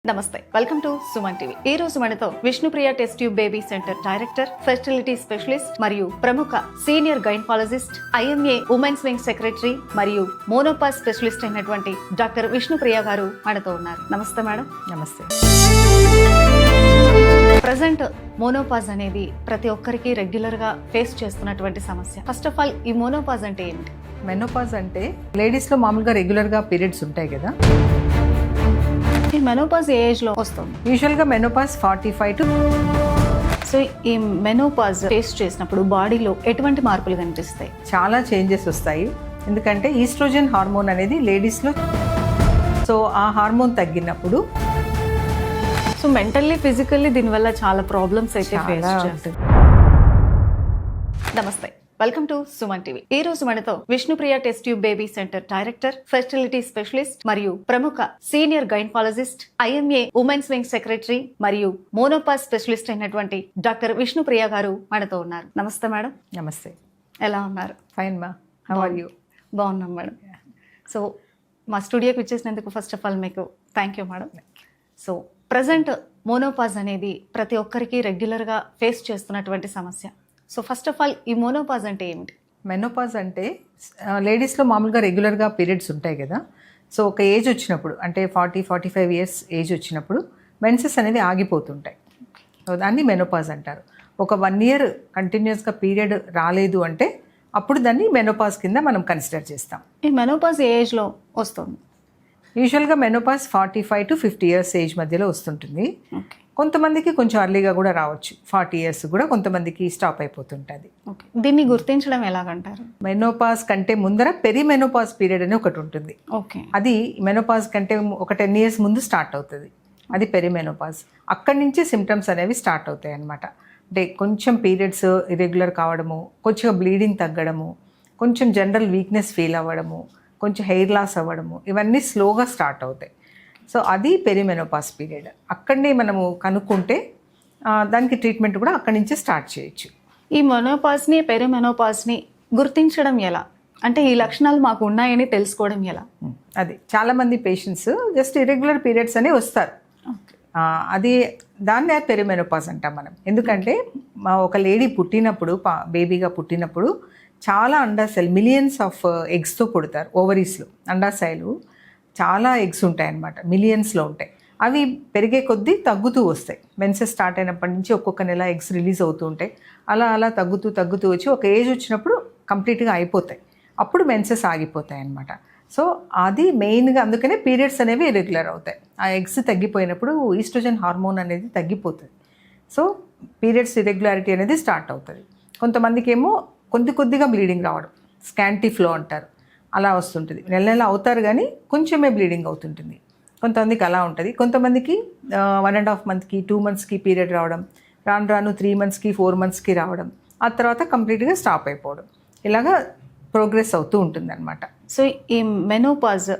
నమస్తే, welcome to Suman TV. ఈ రోజు మనతో Vishnupriya test tube baby centre director, fertility specialist మరియు ప్రముఖ senior gynaecologist, IMA women's wing secretary మరియు మోనోపాజ్ స్పెషలిస్ట్ అయినటువంటి డాక్టర్ విష్ణుప్రియ గారు మనతో ఉన్నారు. నమస్తే మేడం. నమస్తే. ప్రజెంట్ మోనోపాజ్ అనేది ప్రతి ఒక్కరికి రెగ్యులర్ గా ఫేస్ చేస్తున్నటువంటి సమస్య. ఫస్ట్ ఆఫ్ ఆల్, ఈ మోనోపాజ్ అంటే ఏంటి? మెనోపాజ్ అంటే లేడీస్లో మామూలుగా రెగ్యులర్గా పీరియడ్స్ ఉంటాయి కదా. ఈ మెనోపాజ్ ఏ ఏజ్ లో వస్తుంది? యూజువల్గా మెనోపాజ్ 45 టు. సో ఈ మెనోపాజ్ ఫేస్ చేసినప్పుడు బాడీలో ఎటువంటి మార్పులు కనిపిస్తాయి? చాలా చేంజెస్ వస్తాయి. ఎందుకంటే ఈస్ట్రోజన్ హార్మోన్ అనేది లేడీస్లో, సో ఆ హార్మోన్ తగ్గినప్పుడు సో మెంటల్లీ, ఫిజికల్లీ దీనివల్ల చాలా ప్రాబ్లమ్స్ అయితే ఫేస్ చాలా చేస్తారు. నమస్తే, వెల్కమ్ టు సుమన్ టీవీ. ఈ రోజు మనతో Vishnupriya test tube baby centre director, fertility specialist మరియు ప్రముఖ senior gynaecologist, IMA women's wing secretary మరియు మోనోపాజ్ స్పెషలిస్ట్ అయినటువంటి డాక్టర్ విష్ణుప్రియ గారు మనతో ఉన్నారు. నమస్తే మేడం. నమస్తే. ఎలా ఉన్నారు? ఫైన్ మా, హౌ ఆర్ యూ? బాగున్నాం మేడం. సో మా స్టూడియోకి వచ్చేసినందుకు ఫస్ట్ ఆఫ్ ఆల్ మీకు thank you madam. So present menopause అనేది ప్రతి ఒక్కరికి రెగ్యులర్గా ఫేస్ చేస్తున్నటువంటి సమస్య. సో ఫస్ట్ ఆఫ్ ఆల్, ఈ మోనోపాజ్ అంటే ఏమిటి? మెనోపాజ్ అంటే లేడీస్లో మామూలుగా రెగ్యులర్గా పీరియడ్స్ ఉంటాయి కదా. సో ఒక ఏజ్ వచ్చినప్పుడు, అంటే 40-45 ఇయర్స్ ఏజ్ వచ్చినప్పుడు మెన్సెస్ అనేది ఆగిపోతుంటాయి. సో దాన్ని మెనోపాజ్ అంటారు. ఒక 1 ఇయర్ కంటిన్యూస్గా పీరియడ్ రాలేదు అంటే అప్పుడు దాన్ని మెనోపాజ్ కింద మనం కన్సిడర్ చేస్తాం. ఈ మెనోపాజ్ ఏ ఏజ్లో వస్తుంది? యూజువల్గా మెనోపాజ్ 45 to 50 ఇయర్స్ ఏజ్ మధ్యలో వస్తుంటుంది. కొంతమందికి కొంచెం అర్లీగా కూడా రావచ్చు. 40 ఇయర్స్ కూడా కొంతమందికి స్టాప్ అయిపోతుంటుంది. దీన్ని గుర్తించడం ఎలాగంటారు? మెనోపాజ్ కంటే ముందర పెరిమెనోపాజ్ పీరియడ్ అని ఒకటి ఉంటుంది. ఓకే. అది మెనోపాజ్ కంటే ఒక 10 ఇయర్స్ ముందు స్టార్ట్ అవుతుంది. అది పెరిమెనోపాజ్. అక్కడి నుంచి సిమ్టమ్స్ అనేవి స్టార్ట్ అవుతాయి అన్నమాట. అంటే కొంచెం పీరియడ్స్ ఇరెగ్యులర్ కావడము, కొంచెం బ్లీడింగ్ తగ్గడము, కొంచెం జనరల్ వీక్నెస్ ఫీల్ అవ్వడము, కొంచెం హెయిర్ లాస్ అవ్వడము, ఇవన్నీ స్లోగా స్టార్ట్ అవుతాయి. సో అది పెరిమెనోపాజ్ పీరియడ్. అక్కడనే మనము కనుక్కుంటే దానికి ట్రీట్మెంట్ కూడా అక్కడి నుంచే స్టార్ట్ చేయొచ్చు. ఈ మెనోపాజ్ని, పెరిమెనోపాజ్ని గుర్తించడం ఎలా? అంటే ఈ లక్షణాలు మాకు ఉన్నాయని తెలుసుకోవడం ఎలా? అది చాలామంది పేషెంట్స్ జస్ట్ ఇరెగ్యులర్ పీరియడ్స్ అనే వస్తారు. అది దాన్నే పెరిమెనోపాజ్ అంటాం మనం. ఎందుకంటే ఒక లేడీ పుట్టినప్పుడు, బేబీగా పుట్టినప్పుడు చాలా అండాశయాలు, మిలియన్స్ ఆఫ్ ఎగ్స్తో పుడతారు. ఓవరీస్లో అండాశయాలు చాలా ఎగ్స్ ఉంటాయి అన్నమాట, మిలియన్స్లో ఉంటాయి. అవి పెరిగే కొద్దీ తగ్గుతూ వస్తాయి. మెన్సెస్ స్టార్ట్ అయినప్పటి నుంచి ఒక్కొక్క నెల ఎగ్స్ రిలీజ్ అవుతూ ఉంటాయి. అలా అలా తగ్గుతూ వచ్చి ఒక ఏజ్ వచ్చినప్పుడు కంప్లీట్గా అయిపోతాయి. అప్పుడు మెన్సెస్ ఆగిపోతాయి అన్నమాట. సో అది మెయిన్గా, అందుకనే పీరియడ్స్ అనేవి ఇరెగ్యులర్ అవుతాయి. ఆ ఎగ్స్ తగ్గిపోయినప్పుడు ఈస్ట్రోజన్ హార్మోన్ అనేది తగ్గిపోతుంది. సో పీరియడ్స్ ఇరెగ్యులారిటీ అనేది స్టార్ట్ అవుతుంది. కొంతమందికి ఏమో కొద్దిగా బ్లీడింగ్ రావడం, స్కాంటీ ఫ్లో అంటారు, అలా వస్తుంటుంది. నెల అవుతారు కానీ కొంచెమే బ్లీడింగ్ అవుతుంటుంది. కొంతమందికి అలా ఉంటుంది. కొంతమందికి 1.5 మంత్కి, 2 మంత్స్కి పీరియడ్ రావడం, రాను 3 మంత్స్కి, 4 మంత్స్కి రావడం, ఆ తర్వాత కంప్లీట్గా స్టాప్ అయిపోవడం, ఇలాగా ప్రోగ్రెస్ అవుతూ ఉంటుంది అనమాట. సో ఈ మెనోపాజ్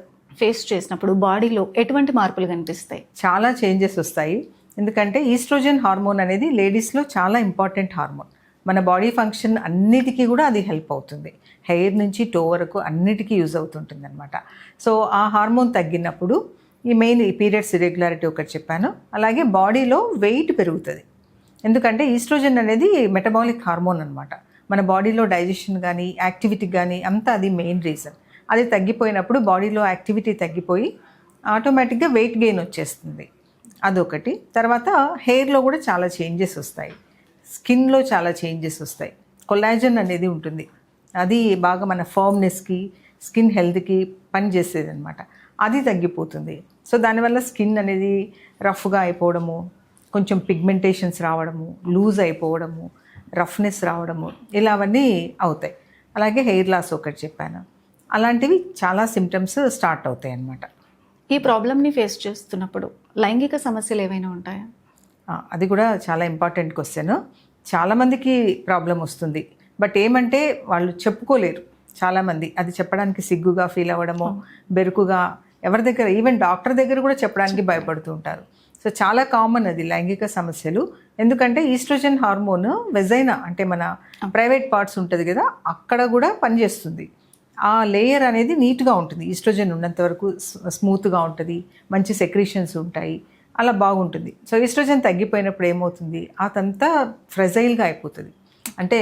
ఫేస్ చేసినప్పుడు బాడీలో ఎటువంటి మార్పులు కనిపిస్తాయి? చాలా చేంజెస్ వస్తాయి. ఎందుకంటే ఈస్ట్రోజన్ హార్మోన్ అనేది లేడీస్లో చాలా ఇంపార్టెంట్ హార్మోన్. మన బాడీ ఫంక్షన్ అన్నిటికీ కూడా అది హెల్ప్ అవుతుంది. హెయిర్ నుంచి టో వరకు అన్నిటికీ యూజ్ అవుతుంటుంది అనమాట. సో ఆ హార్మోన్ తగ్గినప్పుడు ఈ మెయిన్ పీరియడ్స్ ఇరెగ్యులారిటీ ఒకటి చెప్పాను. అలాగే బాడీలో వెయిట్ పెరుగుతుంది. ఎందుకంటే ఈస్ట్రోజన్ అనేది మెటబాలిక్ హార్మోన్ అనమాట. మన బాడీలో డైజెషన్ కానీ, యాక్టివిటీకి కానీ అంతా అది మెయిన్ రీజన్. అది తగ్గిపోయినప్పుడు బాడీలో యాక్టివిటీ తగ్గిపోయి ఆటోమేటిక్గా వెయిట్ గెయిన్ వచ్చేస్తుంది. అదొకటి. తర్వాత హెయిర్లో కూడా చాలా చేంజెస్ వస్తాయి. స్కిన్లో చాలా చేంజెస్ వస్తాయి. కొల్లాజన్ అనేది ఉంటుంది, అది బాగా మన ఫర్మ్నెస్కి, స్కిన్ హెల్త్కి పనిచేసేది అనమాట. అది తగ్గిపోతుంది. సో దానివల్ల స్కిన్ అనేది రఫ్గా అయిపోవడము, కొంచెం పిగ్మెంటేషన్స్ రావడము, లూజ్ అయిపోవడము, రఫ్నెస్ రావడము, ఇలావన్నీ అవుతాయి. అలాగే హెయిర్ లాస్ ఒకటి చెప్పాను. అలాంటివి చాలా సిమ్టమ్స్ స్టార్ట్ అవుతాయి అన్నమాట. ఈ ప్రాబ్లమ్ని ఫేస్ చేస్తున్నప్పుడు లైంగిక సమస్యలు ఏమైనా ఉంటాయా? అది కూడా చాలా ఇంపార్టెంట్ క్వశ్చన్. చాలామందికి ప్రాబ్లం వస్తుంది, బట్ ఏమంటే వాళ్ళు చెప్పుకోలేరు. చాలామంది అది చెప్పడానికి సిగ్గుగా ఫీల్ అవ్వడము, బెరుకుగా, ఎవరి దగ్గర, ఈవెన్ డాక్టర్ దగ్గర కూడా చెప్పడానికి భయపడుతూ ఉంటారు. సో చాలా కామన్ అది లైంగిక సమస్యలు. ఎందుకంటే ఈస్ట్రోజన్ హార్మోన్ వెజైనా, అంటే మన ప్రైవేట్ పార్ట్స్ ఉంటుంది కదా, అక్కడ కూడా పనిచేస్తుంది. ఆ లేయర్ అనేది నీట్గా ఉంటుంది. ఈస్ట్రోజన్ ఉన్నంత వరకు స్మూత్గా ఉంటుంది, మంచి సెక్రీషన్స్ ఉంటాయి. అలా బాగుంటుంది. సో ఈస్ట్రోజన్ తగ్గిపోయినప్పుడు ఏమవుతుంది, అదంతా ఫ్రెజైల్గా అయిపోతుంది, అంటే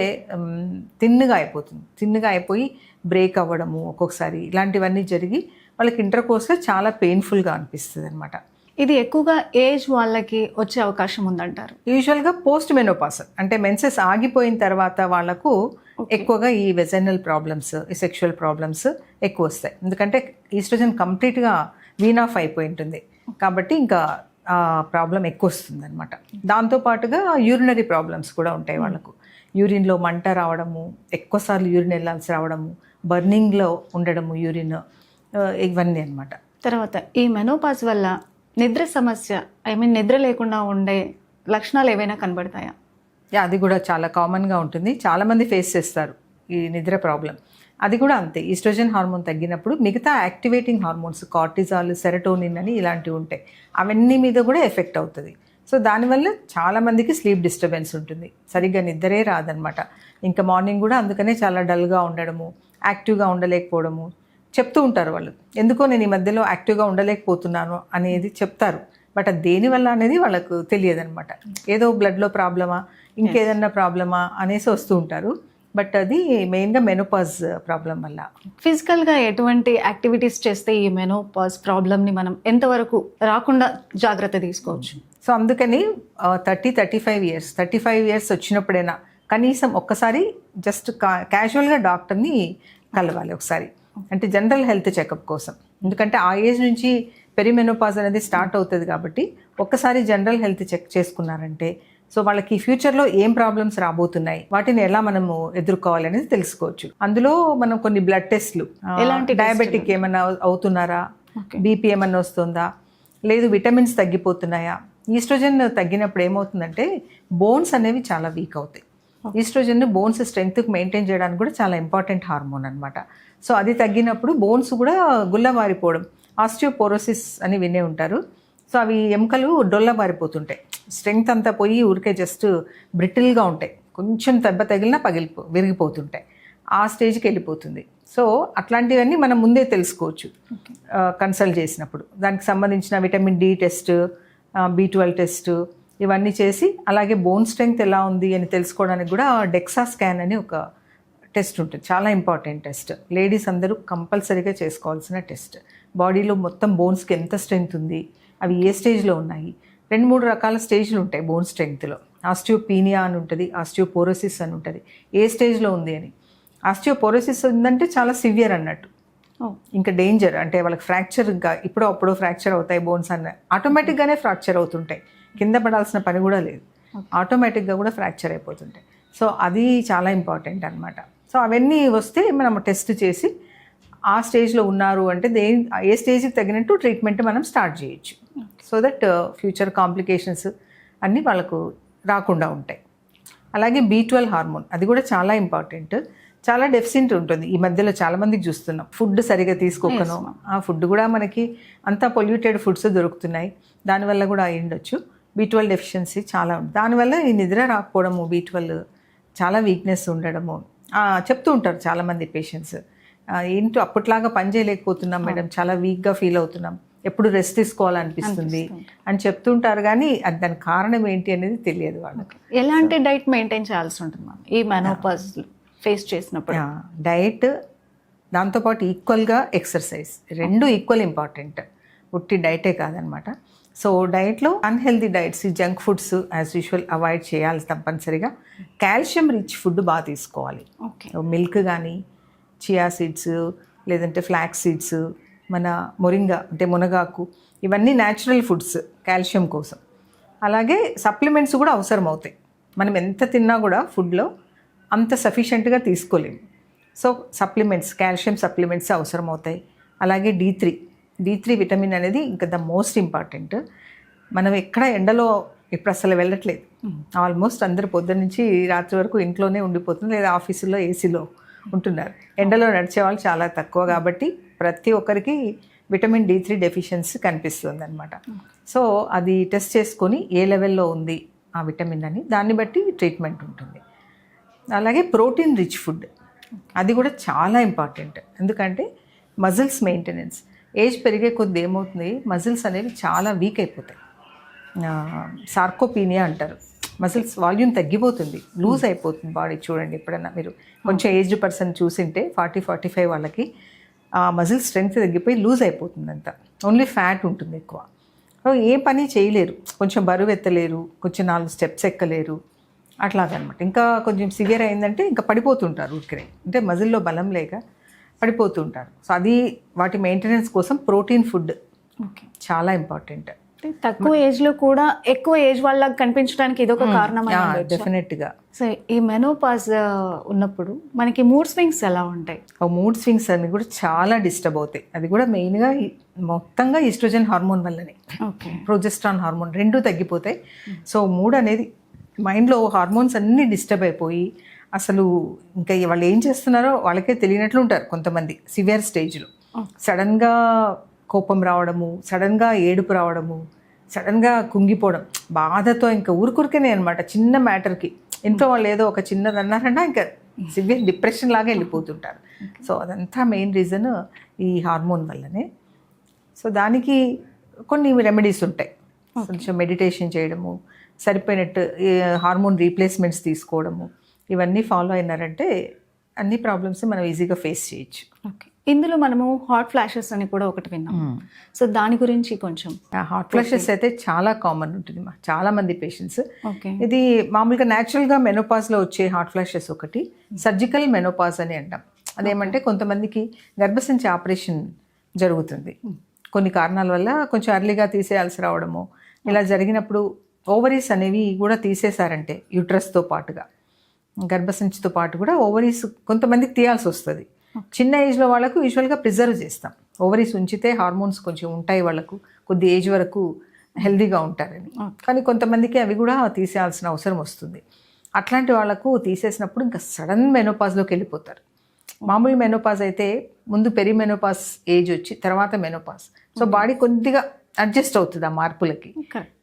తిన్నుగా అయిపోతుంది. తిన్నుగా అయిపోయి బ్రేక్ అవ్వడము ఒక్కొక్కసారి ఇలాంటివన్నీ జరిగి వాళ్ళకి ఇంటర్కోర్స్లో చాలా పెయిన్ఫుల్గా అనిపిస్తుంది అనమాట. ఇది ఎక్కువగా ఏజ్ వాళ్ళకి వచ్చే అవకాశం ఉందంటారు? యూజువల్గా పోస్ట్ మెనోపాస్ అంటే మెన్సెస్ ఆగిపోయిన తర్వాత వాళ్ళకు ఎక్కువగా ఈ వెజైనల్ ప్రాబ్లమ్స్, ఈ సెక్షువల్ ప్రాబ్లమ్స్ ఎక్కువ వస్తాయి. ఎందుకంటే ఈస్ట్రోజన్ కంప్లీట్గా వీన్ ఆఫ్ అయిపోయి ఉంటుంది కాబట్టి ఇంకా ప్రాబ్లం ఎక్కువ వస్తుంది అనమాట. దాంతోపాటుగా యూరినరీ ప్రాబ్లమ్స్ కూడా ఉంటాయి వాళ్ళకు. యూరిన్లో మంట రావడము, ఎక్కువసార్లు యూరిన్ వెళ్ళాల్సి రావడము, బర్నింగ్లో ఉండడము యూరిన్, ఇవన్నీ అనమాట. తర్వాత ఈ మెనోపాజ్ వల్ల నిద్ర సమస్య, నిద్ర లేకుండా ఉండే లక్షణాలు ఏవైనా కనబడతాయా? అది కూడా చాలా కామన్గా ఉంటుంది, చాలామంది ఫేస్ చేస్తారు ఈ నిద్ర ప్రాబ్లం. అది కూడా అంతే, ఈస్ట్రోజన్ హార్మోన్ తగ్గినప్పుడు మిగతా యాక్టివేటింగ్ హార్మోన్స్ కార్టిజాల్, సెరటోనిన్ అని ఇలాంటివి ఉంటాయి, అవన్నీ మీద కూడా ఎఫెక్ట్ అవుతుంది. సో దానివల్ల చాలామందికి స్లీప్ డిస్టర్బెన్స్ ఉంటుంది, సరిగ్గా నిద్రే రాదనమాట. ఇంకా మార్నింగ్ కూడా అందుకనే చాలా డల్గా ఉండడము, యాక్టివ్గా ఉండలేకపోవడము చెప్తూ ఉంటారు వాళ్ళు. ఎందుకో నేను ఈ మధ్యలో యాక్టివ్గా ఉండలేకపోతున్నాను అనేది చెప్తారు, బట్ అది దేనివల్ల అనేది వాళ్ళకు తెలియదు అనమాట. ఏదో బ్లడ్లో ప్రాబ్లమా, ఇంకేదన్నా ప్రాబ్లమా అనేసి వస్తూ ఉంటారు, బట్ అది మెయిన్గా మెనోపాజ్ ప్రాబ్లం వల్ల. ఫిజికల్గా ఎటువంటి యాక్టివిటీస్ చేస్తే ఈ మెనోపాజ్ ప్రాబ్లమ్ని మనం ఎంతవరకు రాకుండా జాగ్రత్త తీసుకోవచ్చు? సో అందుకని 35 ఇయర్స్ వచ్చినప్పుడైనా కనీసం ఒక్కసారి జస్ట్ క్యాజువల్గా డాక్టర్ని కలవాలి ఒకసారి, అంటే జనరల్ హెల్త్ చెకప్ కోసం. ఎందుకంటే ఆ ఏజ్ నుంచి పెరిమెనోపాజ్ అనేది స్టార్ట్ అవుతుంది కాబట్టి ఒక్కసారి జనరల్ హెల్త్ చెక్ చేసుకున్నారంటే సో వాళ్ళకి ఫ్యూచర్లో ఏం ప్రాబ్లమ్స్ రాబోతున్నాయి, వాటిని ఎలా మనము ఎదుర్కోవాలి అనేది తెలుసుకోవచ్చు. అందులో మనం కొన్ని బ్లడ్ టెస్ట్లు, ఎలాంటి డయాబెటిక్ ఏమన్నా అవుతున్నారా, బీపీ ఏమన్నా వస్తుందా, లేదు విటమిన్స్ తగ్గిపోతున్నాయా. ఈస్ట్రోజన్ తగ్గినప్పుడు ఏమవుతుందంటే బోన్స్ అనేవి చాలా వీక్ అవుతాయి. ఈస్ట్రోజన్ బోన్స్ స్ట్రెంగ్త్కి మెయింటైన్ చేయడానికి కూడా చాలా ఇంపార్టెంట్ హార్మోన్ అనమాట. సో అది తగ్గినప్పుడు బోన్స్ కూడా గుల్లబారిపోవడం, ఆస్టియోపోరోసిస్ అని వినే ఉంటారు. సో అవి ఎముకలు డొల్లబారిపోతుంటాయి, స్ట్రెంగ్త్ అంతా పోయి ఊరికే జస్ట్ బ్రిటిల్గా ఉంటాయి, కొంచెం దెబ్బ తగిలినా విరిగిపోతుంటాయి, ఆ స్టేజ్కి వెళ్ళిపోతుంది. సో అట్లాంటివన్నీ మనం ముందే తెలుసుకోవచ్చు కన్సల్ట్ చేసినప్పుడు. దానికి సంబంధించిన vitamin D test, B12 test ఇవన్నీ చేసి, అలాగే బోన్ స్ట్రెంగ్త్ ఎలా ఉంది అని తెలుసుకోవడానికి కూడా డెక్సా స్కాన్ అని ఒక టెస్ట్ ఉంటుంది, చాలా ఇంపార్టెంట్ టెస్ట్. లేడీస్ అందరూ కంపల్సరీగా చేసుకోవాల్సిన టెస్ట్. బాడీలో మొత్తం బోన్స్కి ఎంత స్ట్రెంగ్త్ ఉంది, అవి ఏ స్టేజ్లో ఉన్నాయి. 2-3 రకాల స్టేజ్లు ఉంటాయి బోన్ స్ట్రెంగ్త్లో. ఆస్టియోపీనియా అని ఉంటుంది, ఆస్టియోపోరోసిస్ అని ఉంటుంది, ఏ స్టేజ్లో ఉంది అని. ఆస్టియోపోరోసిస్ ఉందంటే చాలా సివియర్ అన్నట్టు, ఇంకా డేంజర్, అంటే వాళ్ళకి ఫ్రాక్చర్, ఇంకా ఇప్పుడో అప్పుడో ఫ్రాక్చర్ అవుతాయి బోన్స్ అన్న, ఆటోమేటిక్గానే ఫ్రాక్చర్ అవుతుంటాయి, కింద పడాల్సిన పని కూడా లేదు, ఆటోమేటిక్గా కూడా ఫ్రాక్చర్ అయిపోతుంటాయి. సో అది చాలా ఇంపార్టెంట్ అనమాట. సో అవన్నీ వస్తే మనం టెస్ట్ చేసి ఆ స్టేజ్లో ఉన్నారు అంటే ఏ స్టేజ్కి తగినట్టు ట్రీట్మెంట్ మనం స్టార్ట్ చేయొచ్చు. సో దట్ ఫ్యూచర్ కాంప్లికేషన్స్ అన్నీ వాళ్ళకు రాకుండా ఉంటాయి. అలాగే B12 హార్మోన్, అది కూడా చాలా ఇంపార్టెంట్, చాలా డెఫిసిట్ ఉంటుంది ఈ మధ్యలో, చాలామందికి చూస్తున్నాం. ఫుడ్ సరిగా తీసుకోకను, ఆ ఫుడ్ కూడా మనకి అంతా పొల్యూటెడ్ ఫుడ్స్ దొరుకుతున్నాయి, దానివల్ల కూడా అయి ఉండొచ్చు. B12 డెఫిషియన్సీ చాలా ఉంది, దానివల్ల ఈ నిద్ర రాకపోవడము, B12 చాలా వీక్నెస్ ఉండడము చెప్తూ ఉంటారు చాలామంది పేషెంట్స్. ఏంటో అప్పట్లాగా పని చేయలేకపోతున్నాం మేడం, చాలా వీక్గా ఫీల్ అవుతున్నాం, ఎప్పుడు రెస్ట్ తీసుకోవాలనిపిస్తుంది అని చెప్తుంటారు, కానీ అది దానికి కారణం ఏంటి అనేది తెలియదు వాళ్ళకి. ఎలాంటి డైట్ మెయింటైన్ చేయాల్సి ఉంటుంది మ్యామ్ ఈ మెనోపాజ్ ఫేస్ చేసినప్పుడు? డైట్, దాంతోపాటు ఈక్వల్గా ఎక్సర్సైజ్, రెండు ఈక్వల్ ఇంపార్టెంట్, ఉట్టి డైటే కాదనమాట. సో డైట్లో unhealthy diets, junk foods as usual avoid చేయాలి తప్పనిసరిగా. కాల్షియం రిచ్ ఫుడ్ బాగా తీసుకోవాలి, మిల్క్ కానీ, చియా సీడ్స్, లేదంటే ఫ్లాక్స్ సీడ్స్, మన మొరింగా అంటే మునగాకు, ఇవన్నీ న్యాచురల్ ఫుడ్స్ కాల్షియం కోసం. అలాగే సప్లిమెంట్స్ కూడా అవసరం అవుతాయి, మనం ఎంత తిన్నా కూడా ఫుడ్లో అంత సఫిషియెంట్గా తీసుకోలేము. సో సప్లిమెంట్స్, కాల్షియం సప్లిమెంట్స్ అవసరం అవుతాయి. అలాగే D3 విటమిన్ అనేది ఇంకా ద మోస్ట్ ఇంపార్టెంట్. మనం ఎక్కడ ఎండలో ఇప్పుడు అసలు వెళ్ళట్లేదు, ఆల్మోస్ట్ అందరు పొద్దున్న నుంచి రాత్రి వరకు ఇంట్లోనే ఉండిపోతున్నారు, లేదా ఆఫీసులో ఏసీలో ఉంటున్నారు. ఎండలో నడిచే వాళ్ళు చాలా తక్కువ, కాబట్టి ప్రతి ఒక్కరికి విటమిన్ D3 డెఫిషియన్సీ కనిపిస్తుంది అనమాట. సో అది టెస్ట్ చేసుకొని ఏ లెవెల్లో ఉంది ఆ విటమిన్ అని, దాన్ని బట్టి ట్రీట్మెంట్ ఉంటుంది. అలాగే ప్రోటీన్ రిచ్ ఫుడ్, అది కూడా చాలా ఇంపార్టెంట్. ఎందుకంటే మజిల్స్ మెయింటెనెన్స్, ఏజ్ పెరిగే కొద్ది ఏమవుతుంది, మజిల్స్ అనేవి చాలా వీక్ అయిపోతాయి. సార్కోపీనియా అంటారు. మసిల్స్ వాల్యూమ్ తగ్గిపోతుంది, లూజ్ అయిపోతుంది బాడీ. చూడండి ఎప్పుడైనా మీరు కొంచెం ఏజ్డ్ పర్సన్ చూసింటే 40-45 వాళ్ళకి ఆ మజిల్ స్ట్రెంగ్త్ తగ్గిపోయి లూజ్ అయిపోతుంది అంతా. ఓన్లీ ఫ్యాట్ ఉంటుంది ఎక్కువ. సో ఏ పని చేయలేరు, కొంచెం బరువు ఎత్తలేరు, కొంచెం 4 స్టెప్స్ ఎక్కలేరు, అట్లాగనమాట. ఇంకా కొంచెం సివియర్ అయిందంటే ఇంకా పడిపోతుంటారు ఊరికే, అంటే మజిల్లో బలం లేక పడిపోతుంటారు. సో అది వాటి మెయింటెనెన్స్ కోసం ప్రోటీన్ ఫుడ్ చాలా ఇంపార్టెంట్. తక్కువ ఏజ్ లో కూడా ఎక్కువ ఏజ్ వాళ్ళకి కనిపించడానికి ఇదొక కారణం. డెఫినెట్గా. సో ఈ మెనోపాజ్ ఉన్నప్పుడు మనకి మూడ్ స్వింగ్స్ ఎలా ఉంటాయి? మూడ్ స్వింగ్స్ అన్ని కూడా చాలా డిస్టర్బ్ అవుతాయి. అది కూడా మెయిన్గా మొత్తంగా ఈస్ట్రోజన్ హార్మోన్ వల్లనే, ప్రొజెస్ట్రాన్ హార్మోన్ రెండూ తగ్గిపోతాయి. సో మూడ్ అనేది మైండ్లో హార్మోన్స్ అన్నీ డిస్టర్బ్ అయిపోయి అసలు ఇంకా వాళ్ళు ఏం చేస్తున్నారో వాళ్ళకే తెలియనట్లు ఉంటారు. కొంతమంది సివియర్ స్టేజ్లో సడన్గా కోపం రావడము, సడన్గా ఏడుపు రావడము, సడన్గా కుంగిపోవడం, బాధతో ఇంకా ఊరుకురికేనే అనమాట. చిన్న మ్యాటర్కి ఇంట్లో వాళ్ళు ఏదో ఒక చిన్నది అన్నారన్నా ఇంకా సివియర్ డిప్రెషన్ లాగా వెళ్ళిపోతుంటారు. సో అదంతా మెయిన్ రీజన్ ఈ హార్మోన్ వల్లనే. సో దానికి కొన్ని రెమెడీస్ ఉంటాయి. కొంచెం మెడిటేషన్ చేయడము, సరిపోయినట్టు హార్మోన్ రీప్లేస్మెంట్స్ తీసుకోవడము, ఇవన్నీ ఫాలో అయినారంటే అన్ని ప్రాబ్లమ్స్ మనం ఈజీగా ఫేస్ చేయొచ్చు. ఓకే. ఇందులో మనము హాట్ ఫ్లాషెస్ అని కూడా ఒకటి విన్నాం. సో దాని గురించి కొంచెం. హాట్ ఫ్లాషెస్ అయితే చాలా కామన్ ఉంటుంది చాలా మంది పేషెంట్స్. ఇది మామూలుగా న్యాచురల్గా మెనోపాజ్లో వచ్చే హాట్ ఫ్లాషెస్ ఒకటి, సర్జికల్ మెనోపాజ్ అని అంటాం. అదేమంటే కొంతమందికి గర్భసంచి ఆపరేషన్ జరుగుతుంది, కొన్ని కారణాల వల్ల కొంచెం అర్లీగా తీసేయాల్సి రావడము, ఇలా జరిగినప్పుడు ఓవరీస్ అనేవి కూడా తీసేశారంటే యూట్రస్తో పాటుగా గర్భసంచితో పాటు కూడా ఓవరీస్ కొంతమందికి తీయాల్సి వస్తుంది. చిన్న ఏజ్లో వాళ్ళకు యూజువల్గా ప్రిజర్వ్ చేస్తాం, ఓవరీస్ ఉంచితే హార్మోన్స్ కొంచెం ఉంటాయి వాళ్ళకు, కొద్ది ఏజ్ వరకు హెల్దీగా ఉంటారని. కానీ కొంతమందికి అవి కూడా తీసేయాల్సిన అవసరం వస్తుంది. అట్లాంటి వాళ్ళకు తీసేసినప్పుడు ఇంకా సడన్ మెనోపాజ్లోకి వెళ్ళిపోతారు. మామూలు మెనోపాజ్ అయితే ముందు పెరిమెనోపాజ్ ఏజ్ వచ్చి తర్వాత మెనోపాజ్. సో బాడీ కొద్దిగా అడ్జస్ట్ అవుతుంది ఆ మార్పులకి.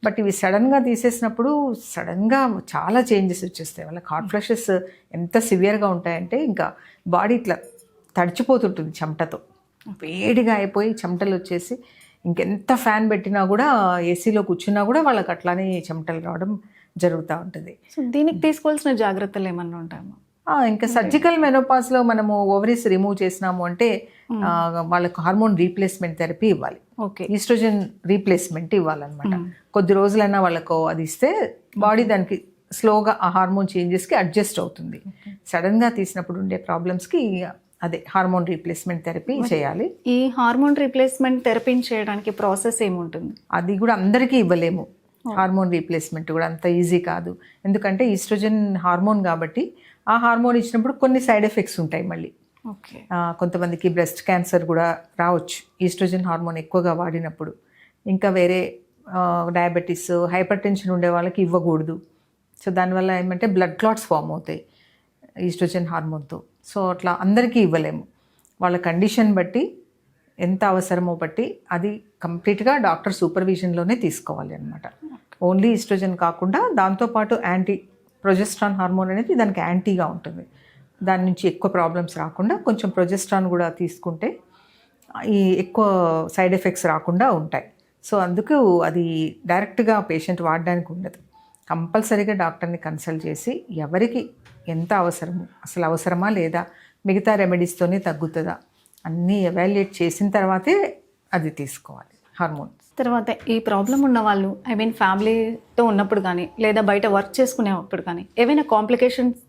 బట్ ఇవి సడన్గా తీసేసినప్పుడు సడన్గా చాలా చేంజెస్ వచ్చేస్తాయి వాళ్ళకి. హాట్ ఫ్లాషెస్ ఎంత సివియర్గా ఉంటాయంటే ఇంకా బాడీ ఇట్లా తడిచిపోతుంటుంది చెమటతో, వేడిగా అయిపోయి చెమటలు వచ్చేసి ఇంకెంత ఫ్యాన్ పెట్టినా కూడా, ఏసీలో కూర్చున్నా కూడా వాళ్ళకి అట్లానే చెమటలు రావడం జరుగుతూ ఉంటుంది. సో దీనికి తీసుకోవాల్సిన జాగ్రత్తలు ఏమన్నా ఉంటాయమ్మా? ఇంకా సర్జికల్ మెనోపాజ్లో మనము ఓవరీస్ రిమూవ్ చేసినాము అంటే వాళ్ళకు హార్మోన్ రీప్లేస్మెంట్ థెరపీ ఇవ్వాలి, ఈస్ట్రోజన్ రీప్లేస్మెంట్ ఇవ్వాలన్నమాట. కొద్ది రోజులైనా వాళ్ళకు అది ఇస్తే బాడీ దానికి స్లోగా ఆ హార్మోన్ చేంజెస్కి అడ్జస్ట్ అవుతుంది. సడన్గా తీసినప్పుడు ఉండే ప్రాబ్లమ్స్కి అదే హార్మోన్ రీప్లేస్మెంట్ థెరపీ చేయాలి. ఈ హార్మోన్ రీప్లేస్మెంట్ థెరపీని చేయడానికి ప్రాసెస్ ఏముంటుంది? అది కూడా అందరికీ ఇవ్వలేము. హార్మోన్ రీప్లేస్మెంట్ కూడా అంత ఈజీ కాదు, ఎందుకంటే ఈస్ట్రోజన్ హార్మోన్ కాబట్టి ఆ హార్మోన్ ఇచ్చినప్పుడు కొన్ని సైడ్ ఎఫెక్ట్స్ ఉంటాయి మళ్ళీ. కొంతమందికి బ్రెస్ట్ క్యాన్సర్ కూడా రావచ్చు ఈస్ట్రోజన్ హార్మోన్ ఎక్కువగా వాడినప్పుడు. ఇంకా వేరే డయాబెటీస్, హైపర్ టెన్షన్ ఉండే వాళ్ళకి ఇవ్వకూడదు. సో దానివల్ల ఏమంటే బ్లడ్ క్లాట్స్ ఫామ్ అవుతాయి ఈస్ట్రోజన్ హార్మోన్తో. సో అట్లా అందరికీ ఇవ్వలేము, వాళ్ళ కండిషన్ బట్టి ఎంత అవసరమో బట్టి అది కంప్లీట్గా డాక్టర్ సూపర్విజన్లోనే తీసుకోవాలి అనమాట. ఓన్లీ ఈస్ట్రోజన్ కాకుండా దాంతోపాటు యాంటీ ప్రొజెస్ట్రాన్ హార్మోన్ అనేది దానికి యాంటీగా ఉంటుంది. దాని నుంచి ఎక్కువ ప్రాబ్లమ్స్ రాకుండా కొంచెం ప్రొజెస్ట్రాన్ కూడా తీసుకుంటే ఈ ఎక్కువ సైడ్ ఎఫెక్ట్స్ రాకుండా ఉంటాయి. సో అందుకు అది డైరెక్ట్గా పేషెంట్ వాడడానికి ఉండదు. కంపల్సరీగా డాక్టర్ని కన్సల్ట్ చేసి ఎవరికి ఎంత అవసరము, అసలు అవసరమా లేదా, మిగతా రెమెడీస్తోనే తగ్గుతుందా అన్నీ ఎవాల్యుయేట్ చేసిన తర్వాతే అది తీసుకోవాలి హార్మోన్స్. తర్వాత ఈ ప్రాబ్లం ఉన్న వాళ్ళు ఫ్యామిలీతో ఉన్నప్పుడు కానీ లేదా బయట వర్క్ చేసుకునేటప్పుడు కానీ ఏవైనా కాంప్లికేషన్స్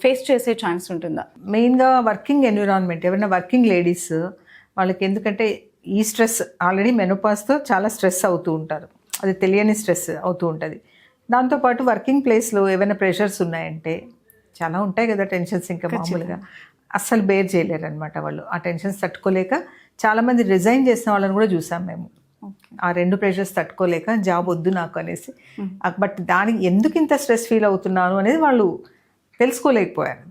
ఫేస్ చేసే ఛాన్స్ ఉంటుందా? మెయిన్గా వర్కింగ్ ఎన్విరాన్మెంట్, ఎవరైనా వర్కింగ్ లేడీస్ వాళ్ళకి, ఎందుకంటే ఈ స్ట్రెస్ ఆల్రెడీ మెనోపాజ్తో చాలా స్ట్రెస్ అవుతూ ఉంటారు, అది తెలియని స్ట్రెస్ అవుతూ ఉంటుంది. దాంతోపాటు వర్కింగ్ ప్లేస్లో ఏమైనా ప్రెషర్స్ ఉన్నాయంటే, చాలా ఉంటాయి కదా టెన్షన్స్, ఇంకా మామూలుగా అస్సలు బేర్ చేయలేరు అనమాట వాళ్ళు. ఆ టెన్షన్స్ తట్టుకోలేక చాలామంది రిజైన్ చేసిన వాళ్ళని కూడా చూసాం మేము. ఆ 2 ప్రెషర్స్ తట్టుకోలేక జాబ్ వద్దు నాకు అనేసి. బట్ దానికి ఎందుకు ఇంత స్ట్రెస్ ఫీల్ అవుతున్నాను అనేది వాళ్ళు తెలుసుకోలేకపోయారు.